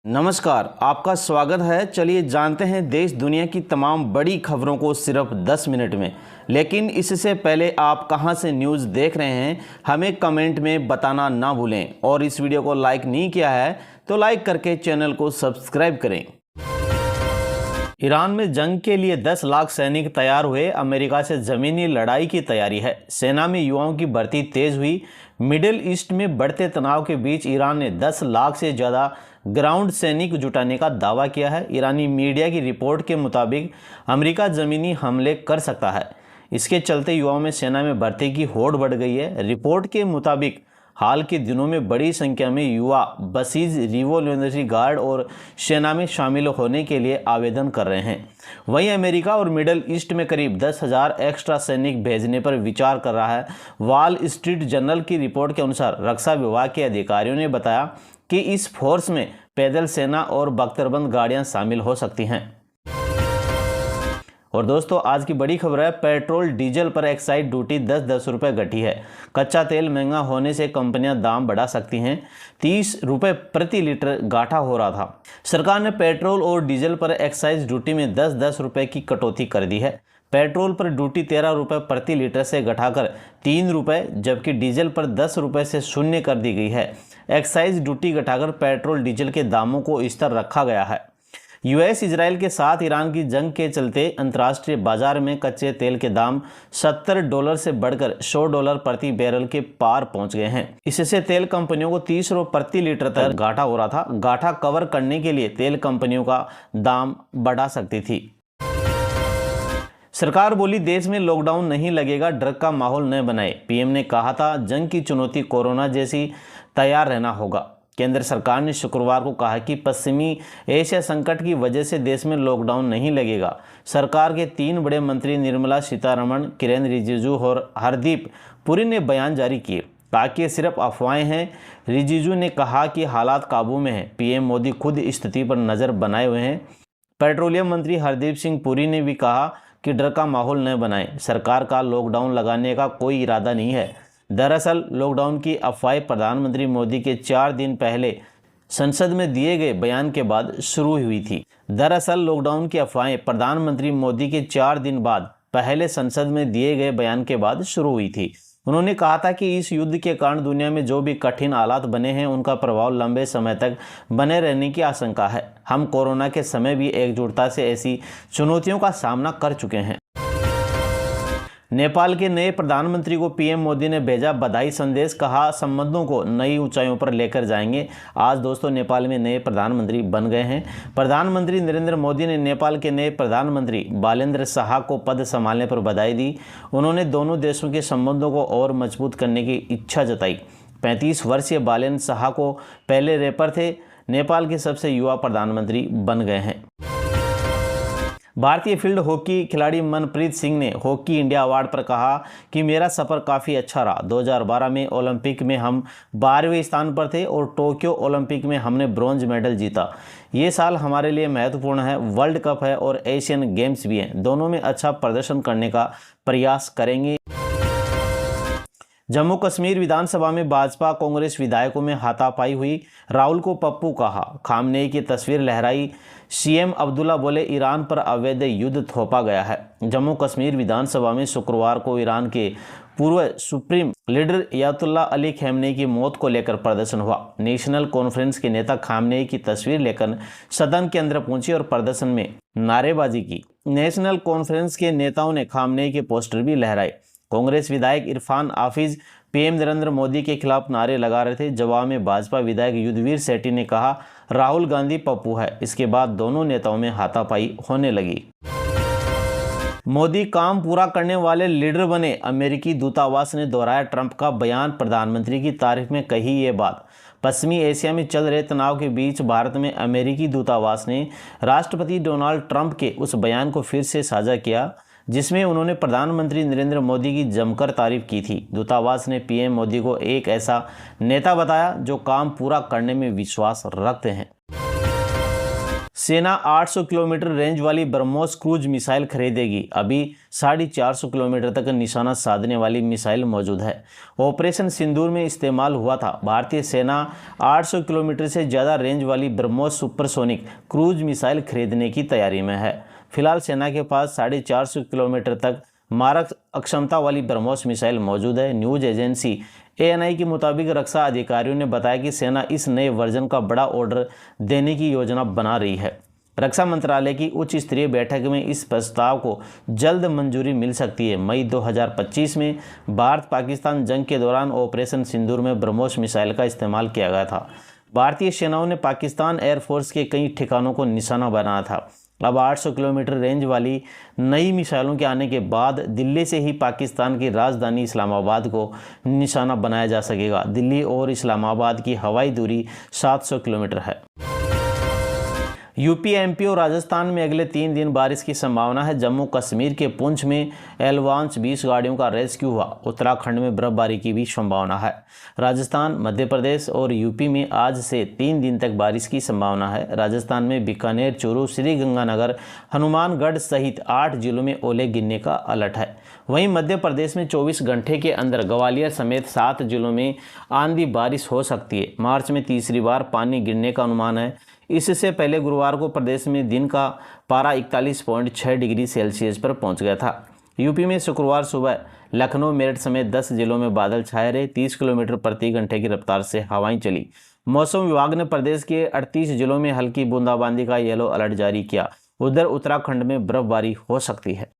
नमस्कार, आपका स्वागत है। चलिए जानते हैं देश दुनिया की तमाम बड़ी खबरों को सिर्फ 10 मिनट में। लेकिन इससे पहले आप कहां से न्यूज़ देख रहे हैं हमें कमेंट में बताना ना भूलें, और इस वीडियो को लाइक नहीं किया है तो लाइक करके चैनल को सब्सक्राइब करें। ईरान में जंग के लिए 10 लाख सैनिक तैयार हुए। अमेरिका से जमीनी लड़ाई की तैयारी है। सेना में युवाओं की भर्ती तेज हुई। मिडिल ईस्ट में बढ़ते तनाव के बीच ईरान ने 10 लाख से ज़्यादा ग्राउंड सैनिक जुटाने का दावा किया है। ईरानी मीडिया की रिपोर्ट के मुताबिक अमेरिका ज़मीनी हमले कर सकता है। इसके चलते युवाओं में सेना में भर्ती की होड़ बढ़ गई है। रिपोर्ट के मुताबिक हाल के दिनों में बड़ी संख्या में युवा बसीज रिवोल्यूशनरी गार्ड और सेना में शामिल होने के लिए आवेदन कर रहे हैं। वहीं अमेरिका और मिडल ईस्ट में करीब 10,000 एक्स्ट्रा सैनिक भेजने पर विचार कर रहा है। वॉल स्ट्रीट जर्नल की रिपोर्ट के अनुसार रक्षा विभाग के अधिकारियों ने बताया कि इस फोर्स में पैदल सेना और बख्तरबंद गाड़ियां शामिल हो सकती हैं। और दोस्तों, आज की बड़ी खबर है, पेट्रोल डीजल पर एक्साइज ड्यूटी 10-10 रुपये घटी है। कच्चा तेल महंगा होने से कंपनियां दाम बढ़ा सकती हैं। 30 रुपये प्रति लीटर गाढ़ा हो रहा था। सरकार ने पेट्रोल और डीजल पर एक्साइज ड्यूटी में 10-10 रुपये की कटौती कर दी है। पेट्रोल पर ड्यूटी 13 रुपये प्रति लीटर से घटाकर 3 रुपये, जबकि डीजल पर 10 रुपये से शून्य कर दी गई है। एक्साइज ड्यूटी घटाकर पेट्रोल डीजल के दामों को स्थिर रखा गया है। यूएस इजराइल के साथ ईरान की जंग के चलते अंतर्राष्ट्रीय बाजार में कच्चे तेल के दाम $70 से बढ़कर $100 प्रति बैरल के पार पहुंच गए हैं। इससे तेल कंपनियों को 30 रुपये प्रति लीटर तक घाटा हो रहा था। घाटा कवर करने के लिए तेल कंपनियों का दाम बढ़ा सकती थी। सरकार बोली देश में लॉकडाउन नहीं लगेगा, डर का माहौल न बनाए। पीएम ने कहा था जंग की चुनौती कोरोना जैसी तैयार रहना होगा। केंद्र सरकार ने शुक्रवार को कहा कि पश्चिमी एशिया संकट की वजह से देश में लॉकडाउन नहीं लगेगा। सरकार के 3 बड़े मंत्री निर्मला सीतारमण, किरेन रिजिजू और हरदीप पुरी ने बयान जारी किए। कहा कि ये सिर्फ अफवाहें हैं। रिजिजू ने कहा कि हालात काबू में हैं। पीएम मोदी खुद स्थिति पर नज़र बनाए हुए हैं। पेट्रोलियम मंत्री हरदीप सिंह पुरी ने भी कहा कि डर का माहौल न बनाएं। सरकार का लॉकडाउन लगाने का कोई इरादा नहीं है। दरअसल लॉकडाउन की अफवाह प्रधानमंत्री मोदी के 4 दिन पहले संसद में दिए गए बयान के बाद शुरू हुई थी। दरअसल लॉकडाउन की अफवाहें प्रधानमंत्री मोदी के 4 दिन बाद पहले संसद में दिए गए बयान के बाद शुरू हुई थी। उन्होंने कहा था कि इस युद्ध के कारण दुनिया में जो भी कठिन हालात बने हैं उनका प्रभाव लंबे समय तक बने रहने की आशंका है। हम कोरोना के समय भी एकजुटता से ऐसी चुनौतियों का सामना कर चुके हैं। नेपाल के नए प्रधानमंत्री को पीएम मोदी ने भेजा बधाई संदेश। कहा संबंधों को नई ऊंचाइयों पर लेकर जाएंगे। आज दोस्तों नेपाल में नए प्रधानमंत्री बन गए हैं। प्रधानमंत्री नरेंद्र मोदी ने नेपाल के नए प्रधानमंत्री बालेन्द्र शाह को पद संभालने पर बधाई दी। उन्होंने दोनों देशों के संबंधों को और मजबूत करने की इच्छा जताई। 35 वर्षीय बालेन्द्र शाह को पहले रैपर थे। नेपाल के सबसे युवा प्रधानमंत्री बन गए हैं। भारतीय फील्ड हॉकी खिलाड़ी मनप्रीत सिंह ने हॉकी इंडिया अवार्ड पर कहा कि मेरा सफ़र काफ़ी अच्छा रहा। 2012 में ओलंपिक में हम 12वें स्थान पर थे और टोक्यो ओलंपिक में हमने ब्रॉन्ज मेडल जीता। ये साल हमारे लिए महत्वपूर्ण है। वर्ल्ड कप है और एशियन गेम्स भी हैं। दोनों में अच्छा प्रदर्शन करने का प्रयास करेंगे। जम्मू कश्मीर विधानसभा में भाजपा कांग्रेस विधायकों में हाथापाई हुई। राहुल को पप्पू कहा, खामनेई की तस्वीर लहराई। सीएम अब्दुल्ला बोले ईरान पर अवैध युद्ध थोपा गया है। जम्मू कश्मीर विधानसभा में शुक्रवार को ईरान के पूर्व supreme leader Ayatollah Ali Khamenei की मौत को लेकर प्रदर्शन हुआ। नेशनल कॉन्फ्रेंस के नेता खामनेई की तस्वीर लेकर सदन के अंदर पहुंचे और प्रदर्शन में नारेबाजी की। नेशनल कॉन्फ्रेंस के नेताओं ने खामनेई के पोस्टर भी लहराए। कांग्रेस विधायक इरफान हाफिज पीएम नरेंद्र मोदी के खिलाफ नारे लगा रहे थे। जवाब में भाजपा विधायक युद्धवीर सेठी ने कहा राहुल गांधी पप्पू है। इसके बाद दोनों नेताओं में हाथापाई होने लगी। मोदी काम पूरा करने वाले लीडर बने। अमेरिकी दूतावास ने दोहराया ट्रंप का बयान। प्रधानमंत्री की तारीफ में कही ये बात। पश्चिमी एशिया में चल रहे तनाव के बीच भारत में अमेरिकी दूतावास ने राष्ट्रपति डोनाल्ड ट्रंप के उस बयान को फिर से साझा किया जिसमें उन्होंने प्रधानमंत्री नरेंद्र मोदी की जमकर तारीफ की थी। दूतावास ने पीएम मोदी को एक ऐसा नेता बताया जो काम पूरा करने में विश्वास रखते हैं। सेना 800 किलोमीटर रेंज वाली ब्रह्मोस क्रूज मिसाइल खरीदेगी। अभी 450 किलोमीटर तक निशाना साधने वाली मिसाइल मौजूद है। ऑपरेशन सिंदूर में इस्तेमाल हुआ था। भारतीय सेना 800 किलोमीटर से ज़्यादा रेंज वाली ब्रह्मोस सुपरसोनिक क्रूज मिसाइल खरीदने की तैयारी में है। फिलहाल सेना के पास 450 किलोमीटर तक मारक अक्षमता वाली ब्रह्मोस मिसाइल मौजूद है। न्यूज एजेंसी ANI के मुताबिक रक्षा अधिकारियों ने बताया कि सेना इस नए वर्जन का बड़ा ऑर्डर देने की योजना बना रही है। रक्षा मंत्रालय की उच्च स्तरीय बैठक में इस प्रस्ताव को जल्द मंजूरी मिल सकती है। मई 2025 में भारत पाकिस्तान जंग के दौरान ऑपरेशन सिंदूर में ब्रह्मोस मिसाइल का इस्तेमाल किया गया था। भारतीय सेनाओं ने पाकिस्तान एयरफोर्स के कई ठिकानों को निशाना बनाया था। अब 800 किलोमीटर रेंज वाली नई मिसाइलों के आने के बाद दिल्ली से ही पाकिस्तान की राजधानी इस्लामाबाद को निशाना बनाया जा सकेगा। दिल्ली और इस्लामाबाद की हवाई दूरी 700 किलोमीटर है। यूपी, MP और राजस्थान में अगले 3 दिन बारिश की संभावना है। जम्मू कश्मीर के पुंछ में एलवांस 20 गाड़ियों का रेस्क्यू हुआ। उत्तराखंड में बर्फबारी की भी संभावना है। राजस्थान, मध्य प्रदेश और यूपी में आज से 3 दिन तक बारिश की संभावना है। राजस्थान में बीकानेर, चूरू, श्रीगंगानगर, हनुमानगढ़ सहित 8 जिलों में ओले गिरने का अलर्ट है। वहीं मध्य प्रदेश में 24 घंटे के अंदर ग्वालियर समेत 7 जिलों में आंधी बारिश हो सकती है। मार्च में तीसरी बार पानी गिरने का अनुमान है। इससे पहले गुरुवार को प्रदेश में दिन का पारा 41.6 डिग्री सेल्सियस पर पहुंच गया था। यूपी में शुक्रवार सुबह लखनऊ, मेरठ समेत 10 जिलों में बादल छाए रहे। 30 किलोमीटर प्रति घंटे की रफ्तार से हवाएं चली। मौसम विभाग ने प्रदेश के 38 जिलों में हल्की बूंदाबांदी का येलो अलर्ट जारी किया। उधर उत्तराखंड में बर्फबारी हो सकती है।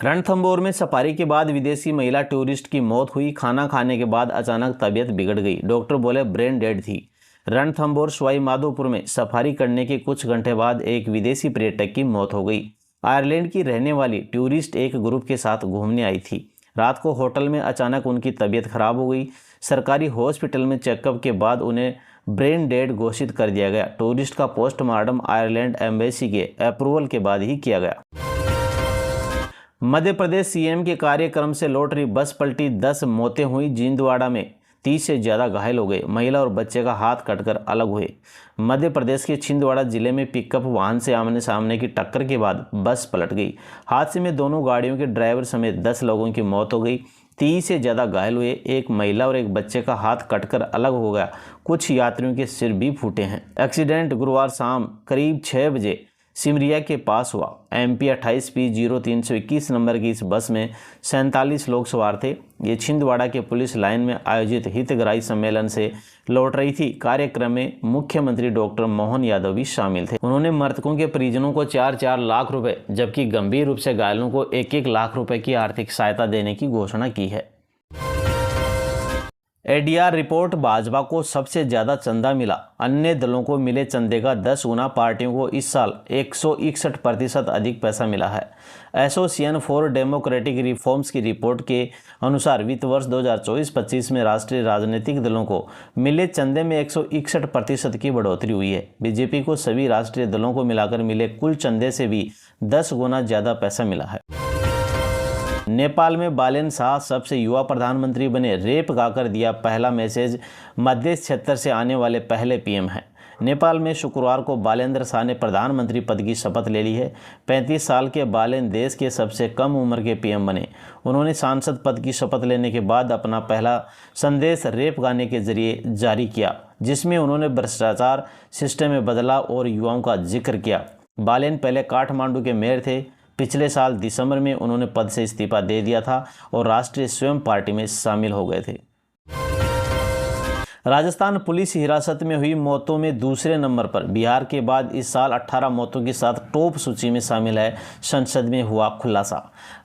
रणथंभौर में सफारी के बाद विदेशी महिला टूरिस्ट की मौत हुई। खाना खाने के बाद अचानक तबीयत बिगड़ गई। डॉक्टर बोले ब्रेन डेड थी। रणथंभौर सवाई माधोपुर में सफारी करने के कुछ घंटे बाद एक विदेशी पर्यटक की मौत हो गई। आयरलैंड की रहने वाली टूरिस्ट एक ग्रुप के साथ घूमने आई थी। रात को होटल में अचानक उनकी तबीयत खराब हो गई। सरकारी हॉस्पिटल में चेकअप के बाद उन्हें ब्रेन डेड घोषित कर दिया गया। टूरिस्ट का पोस्टमार्टम आयरलैंड एम्बेसी के अप्रूवल के बाद ही किया गया। मध्य प्रदेश CM के कार्यक्रम से लौट रही बस पलटी, 10 मौतें हुई। जिंदवाड़ा में 30 से ज़्यादा घायल हो गए। महिला और बच्चे का हाथ कटकर अलग हुए। मध्य प्रदेश के छिंदवाड़ा जिले में पिकअप वाहन से आमने सामने की टक्कर के बाद बस पलट गई। हादसे में दोनों गाड़ियों के ड्राइवर समेत 10 लोगों की मौत हो गई। 30 से ज़्यादा घायल हुए। एक महिला और एक बच्चे का हाथ कटकर अलग हो गया। कुछ यात्रियों के सिर भी फूटे हैं। एक्सीडेंट गुरुवार शाम करीब 6 बजे सिमरिया के पास हुआ। MP 28P0321 नंबर की इस बस में 47 लोग सवार थे। ये छिंदवाड़ा के पुलिस लाइन में आयोजित हितग्राही सम्मेलन से लौट रही थी। कार्यक्रम में मुख्यमंत्री डॉक्टर मोहन यादव भी शामिल थे। उन्होंने मृतकों के परिजनों को 4-4 लाख रुपए, जबकि गंभीर रूप से घायलों को 1-1 लाख रुपए की आर्थिक सहायता देने की घोषणा की है। ADR रिपोर्ट, भाजपा को सबसे ज्यादा चंदा मिला। अन्य दलों को मिले चंदे का 10 गुना पार्टियों को इस साल 161% अधिक पैसा मिला है। एसोसिएशन फॉर डेमोक्रेटिक रिफॉर्म्स की रिपोर्ट के अनुसार वित्त वर्ष 2024-25 में राष्ट्रीय राजनीतिक दलों को मिले चंदे में 161% की बढ़ोतरी हुई है। बीजेपी को सभी राष्ट्रीय दलों को मिलाकर मिले कुल चंदे से भी 10 गुना ज्यादा पैसा मिला है। नेपाल में बालेन शाह सबसे युवा प्रधानमंत्री बने। रेप गाकर दिया पहला मैसेज। मध्य क्षेत्र से आने वाले पहले PM हैं। नेपाल में शुक्रवार को बालेंद्र शाह ने प्रधानमंत्री पद की शपथ ले ली है। 35 साल के बालेन देश के सबसे कम उम्र के PM बने। उन्होंने सांसद पद की शपथ लेने के बाद अपना पहला संदेश रेप गाने के जरिए जारी किया, जिसमें उन्होंने भ्रष्टाचार सिस्टम में बदलाव और युवाओं का जिक्र किया। बालेन पहले काठमांडू के मेयर थे। पिछले साल दिसंबर में उन्होंने पद से इस्तीफा दे दिया था और राष्ट्रीय स्वयं पार्टी में शामिल हो गए थे। राजस्थान पुलिस हिरासत में हुई मौतों में दूसरे नंबर पर बिहार के बाद इस साल 18 मौतों के साथ टॉप सूची में शामिल है। संसद में हुआ खुलासा।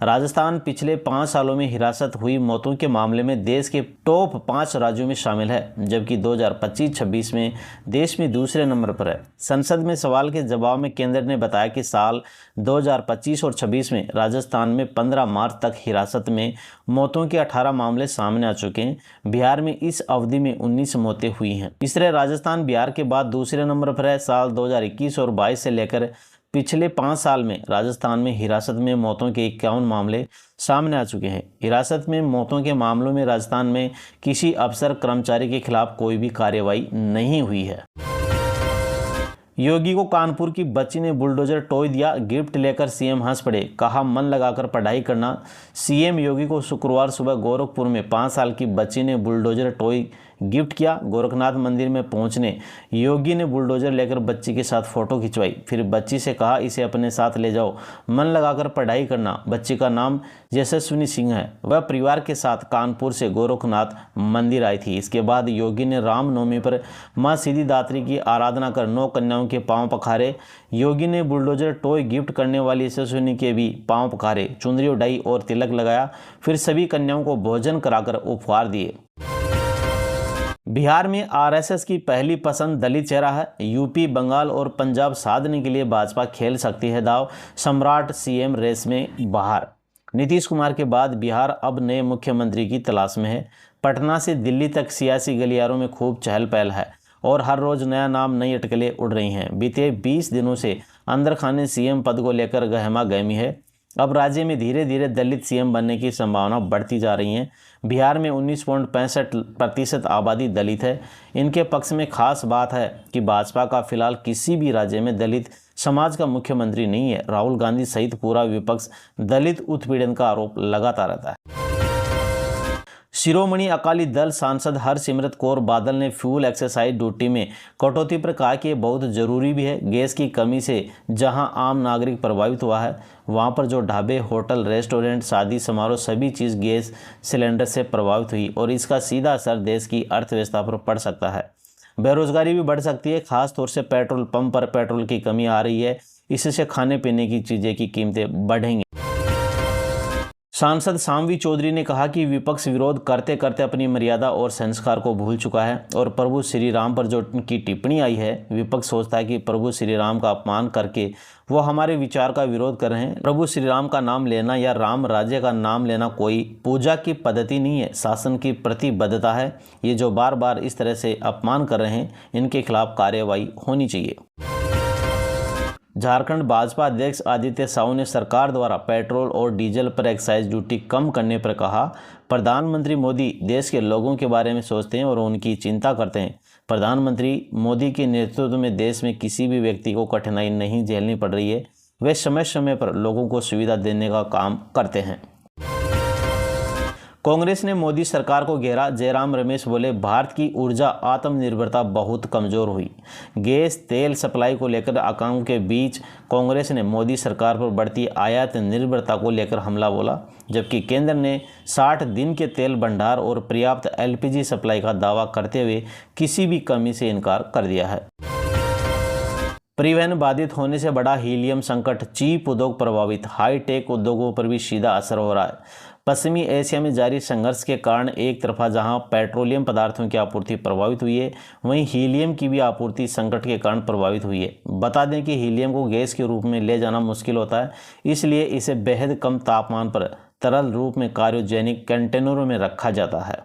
राजस्थान पिछले 5 सालों में हिरासत हुई मौतों के मामले में देश के टॉप 5 राज्यों में शामिल है, जबकि 2025-26 में देश में दूसरे नंबर पर है। संसद में सवाल के जवाब में केंद्र ने बताया कि साल 2025 और 26 में राजस्थान में 15 मार्च तक हिरासत में मौतों के 18 मामले सामने आ चुके हैं। बिहार में इस अवधि में 19 मौतें हुई हैं। इस तरह राजस्थान बिहार के बाद दूसरे नंबर पर है। साल 2021 और 22 से लेकर पिछले 5 साल में राजस्थान में हिरासत में मौतों के 51 मामले सामने आ चुके हैं। हिरासत में मौतों के मामलों में राजस्थान में किसी अफसर कर्मचारी के खिलाफ कोई भी कार्रवाई नहीं हुई है। योगी को कानपुर की बच्ची ने बुलडोजर टॉय दिया, गिफ्ट लेकर सीएम हंस पड़े, कहा मन लगाकर पढ़ाई करना। सीएम योगी को शुक्रवार सुबह गोरखपुर में 5 साल की बच्ची ने बुलडोजर टॉय गिफ्ट किया। गोरखनाथ मंदिर में पहुंचने योगी ने बुलडोजर लेकर बच्ची के साथ फोटो खिंचवाई, फिर बच्ची से कहा इसे अपने साथ ले जाओ, मन लगाकर पढ़ाई करना। बच्ची का नाम यशस्विनी सिंह है। वह परिवार के साथ कानपुर से गोरखनाथ मंदिर आई थी। इसके बाद योगी ने रामनवमी पर मां सिद्धिदात्री की आराधना कर 9 कन्याओं के पांव पखारे। योगी ने बुलडोजर टॉय गिफ्ट करने वाली यशस्विनी के भी पांव पखारे, चुनरी उड़ाई और तिलक लगाया। फिर सभी कन्याओं को भोजन कराकर उपहार दिए। बिहार में आरएसएस की पहली पसंद दलित चेहरा है। यूपी, बंगाल और पंजाब साधने के लिए भाजपा खेल सकती है दाव। सम्राट सीएम रेस में बाहर। नीतीश कुमार के बाद बिहार अब नए मुख्यमंत्री की तलाश में है। पटना से दिल्ली तक सियासी गलियारों में खूब चहल पहल है और हर रोज नया नाम, नई अटकलें उड़ रही हैं। बीते 20 दिनों से अंदर खाने सीएम पद को लेकर गहमा गहमी है। अब राज्य में धीरे धीरे दलित सीएम बनने की संभावना बढ़ती जा रही है। बिहार में 19.65% आबादी दलित है। इनके पक्ष में खास बात है कि भाजपा का फिलहाल किसी भी राज्य में दलित समाज का मुख्यमंत्री नहीं है। राहुल गांधी सहित पूरा विपक्ष दलित उत्पीड़न का आरोप लगाता रहता है। शिरोमणि अकाली दल सांसद हरसिमरत कौर बादल ने फ्यूल एक्साइज ड्यूटी में कटौती पर कहा कि ये बहुत जरूरी भी है। गैस की कमी से जहां आम नागरिक प्रभावित हुआ है, वहां पर जो ढाबे, होटल, रेस्टोरेंट, शादी समारोह सभी चीज़ गैस सिलेंडर से प्रभावित हुई और इसका सीधा असर देश की अर्थव्यवस्था पर पड़ सकता है। बेरोजगारी भी बढ़ सकती है। खासतौर से पेट्रोल पंप पर पेट्रोल की कमी आ रही है। इससे खाने पीने की चीज़ें की कीमतें बढ़ेंगी। सांसद सामवी चौधरी ने कहा कि विपक्ष विरोध करते करते अपनी मर्यादा और संस्कार को भूल चुका है और प्रभु श्री राम पर जो उनकी टिप्पणी आई है, विपक्ष सोचता है कि प्रभु श्री राम का अपमान करके वो हमारे विचार का विरोध कर रहे हैं। प्रभु श्री राम का नाम लेना या राम राज्य का नाम लेना कोई पूजा की पद्धति नहीं है, शासन की प्रतिबद्धता है। ये जो बार बार इस तरह से अपमान कर रहे हैं, इनके खिलाफ कार्रवाई होनी चाहिए। झारखंड भाजपा अध्यक्ष आदित्य साहू ने सरकार द्वारा पेट्रोल और डीजल पर एक्साइज ड्यूटी कम करने पर कहा, प्रधानमंत्री मोदी देश के लोगों के बारे में सोचते हैं और उनकी चिंता करते हैं। प्रधानमंत्री मोदी के नेतृत्व में देश में किसी भी व्यक्ति को कठिनाई नहीं झेलनी पड़ रही है। वे समय समय पर लोगों को सुविधा देने का काम करते हैं। कांग्रेस ने मोदी सरकार को घेरा। जयराम रमेश बोले, भारत की ऊर्जा आत्मनिर्भरता बहुत कमजोर हुई। गैस तेल सप्लाई को लेकर आकांक्षाओं के बीच कांग्रेस ने मोदी सरकार पर बढ़ती आयात निर्भरता को लेकर हमला बोला, जबकि केंद्र ने 60 दिन के तेल भंडार और पर्याप्त एलपीजी सप्लाई का दावा करते हुए किसी भी कमी से इनकार कर दिया है। परिवहन बाधित होने से बड़ा हीलियम संकट, चीप उद्योग प्रभावित, हाईटेक उद्योगों पर भी सीधा असर हो रहा है। पश्चिमी एशिया में जारी संघर्ष के कारण एक तरफा जहां पेट्रोलियम पदार्थों की आपूर्ति प्रभावित हुई है, वहीं हीलियम की भी आपूर्ति संकट के कारण प्रभावित हुई है। बता दें कि हीलियम को गैस के रूप में ले जाना मुश्किल होता है, इसलिए इसे बेहद कम तापमान पर तरल रूप में क्रायोजेनिक कंटेनरों में रखा जाता है।